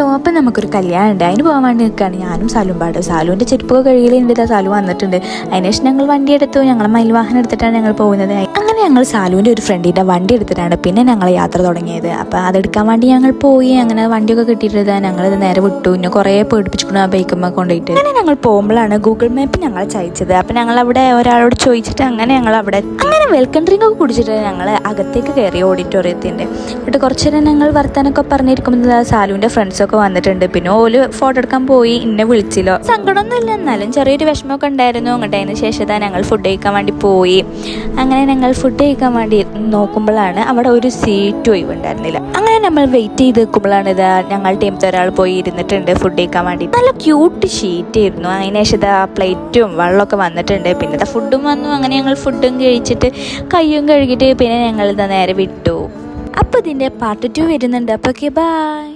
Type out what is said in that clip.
Hello, അപ്പം നമുക്കൊരു കല്യാണം ഉണ്ട്, അതിന് പോകാൻ വേണ്ടി നിൽക്കുകയാണ് ഞാനും സാലും പാട്. സാലുവിൻ്റെ ചെരുപ്പൊക്കെ കഴുകിയിലുണ്ട്, സാലു വന്നിട്ടുണ്ട്. അതിനുശേഷം ഞങ്ങൾ വണ്ടി എടുത്തു. ഞങ്ങൾ മയിൽവാഹനം എടുത്തിട്ടാണ് ഞങ്ങൾ പോകുന്നത്. അങ്ങനെ ഞങ്ങൾ സാലുവിൻ്റെ ഒരു ഫ്രണ്ടിൻ്റെ വണ്ടി എടുത്തിട്ടാണ് പിന്നെ ഞങ്ങൾ യാത്ര തുടങ്ങിയത്. അപ്പോൾ അതെടുക്കാൻ വേണ്ടി ഞങ്ങൾ പോയി. അങ്ങനെ വണ്ടിയൊക്കെ കിട്ടിയിട്ട് ഞങ്ങളിത് നേരെ വിട്ടു. പിന്നെ കുറേ പേടിപ്പിച്ചിട്ടുണ്ട് ആ ബൈക്കുമ്മ കൊണ്ടുപോയിട്ട്. അങ്ങനെ ഞങ്ങൾ പോകുമ്പോഴാണ് ഗൂഗിൾ മാപ്പ് ഞങ്ങളെ ചയച്ചത്. അപ്പം ഞങ്ങൾ അവിടെ ഒരാളോട് ചോദിച്ചിട്ട് അങ്ങനെ ഞങ്ങൾ അവിടെ അങ്ങനെ വെൽക്കം ഡ്രിങ്ക് ഒക്കെ കുടിച്ചിട്ട് ഞങ്ങൾ അകത്തേക്ക് കയറി ഓഡിറ്റോറിയത്തിൻ്റെ. എന്നിട്ട് കുറച്ച് നേരം ഞങ്ങൾ വർത്താനൊക്കെ പറഞ്ഞിരിക്കുമ്പോൾ സാലുവിൻ്റെ ഫ്രണ്ട്സൊക്കെ വന്നിട്ടുണ്ട്. പിന്നെ ഓല് ഫോട്ടോ എടുക്കാൻ പോയി. എന്നെ വിളിച്ചില്ലോ, സങ്കടമൊന്നും ഇല്ല, എന്നാലും ചെറിയൊരു വിഷമമൊക്കെ ഉണ്ടായിരുന്നു. അങ്ങോട്ട് അതിന് ശേഷം ഞങ്ങൾ ഫുഡ് കഴിക്കാൻ വേണ്ടി പോയി. അങ്ങനെ ഞങ്ങൾ ഫുഡ് കഴിക്കാൻ വേണ്ടി നോക്കുമ്പോഴാണ് അവിടെ ഒരു സീറ്റ് ഒഴിവുണ്ടായിരുന്നില്ല. അങ്ങനെ നമ്മൾ വെയിറ്റ് ചെയ്ത് നിൽക്കുമ്പോഴാണ് ഞങ്ങൾ ടീമത്തെ ഒരാൾ പോയി ഇരുന്നിട്ടുണ്ട് ഫുഡ് കഴിക്കാൻ വേണ്ടി. നല്ല ക്യൂട്ട് ഷീറ്റ് ആയിരുന്നു. അതിന് ശേഷം പ്ലേറ്റും വെള്ളമൊക്കെ വന്നിട്ടുണ്ട്. പിന്നെ ഫുഡും വന്നു. അങ്ങനെ ഞങ്ങൾ ഫുഡും കഴിച്ചിട്ട് കയ്യും കഴുകിയിട്ട് പിന്നെ ഞങ്ങൾ നേരെ വിട്ടു. അപ്പോൾ ഇതിൻ്റെ പാർട്ട് 2 വരുന്നുണ്ട്. അപ്പോൾ ഓക്കെ, ബൈ.